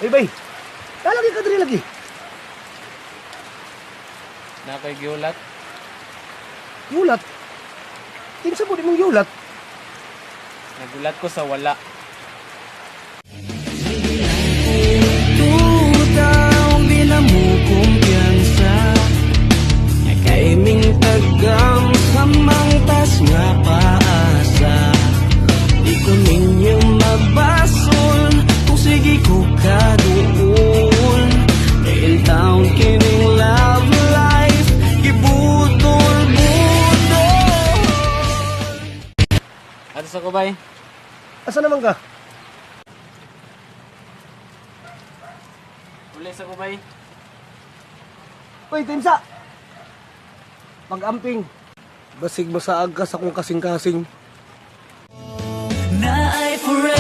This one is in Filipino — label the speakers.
Speaker 1: Ay bay, talagi ka diri lagi.
Speaker 2: Na ko'y giulat.
Speaker 1: Yulat. Kinsa po di mong yulat?
Speaker 2: Nagulat ko sa wala.
Speaker 3: Tutaw bila mo kumpiyansa Nakaiming tagang samangtas nga paasa Di ko ninyo mabasol Kung sige ko kaduol Dahil taon kining love life Gibutol-butol
Speaker 2: Ato sa kubay.
Speaker 1: Asa naman ka?
Speaker 2: Uli sa kubay.
Speaker 1: Uy, Tinsa! Pag-amping. Basig masaag ka sa kong kasing-kasing.
Speaker 3: Na ay forever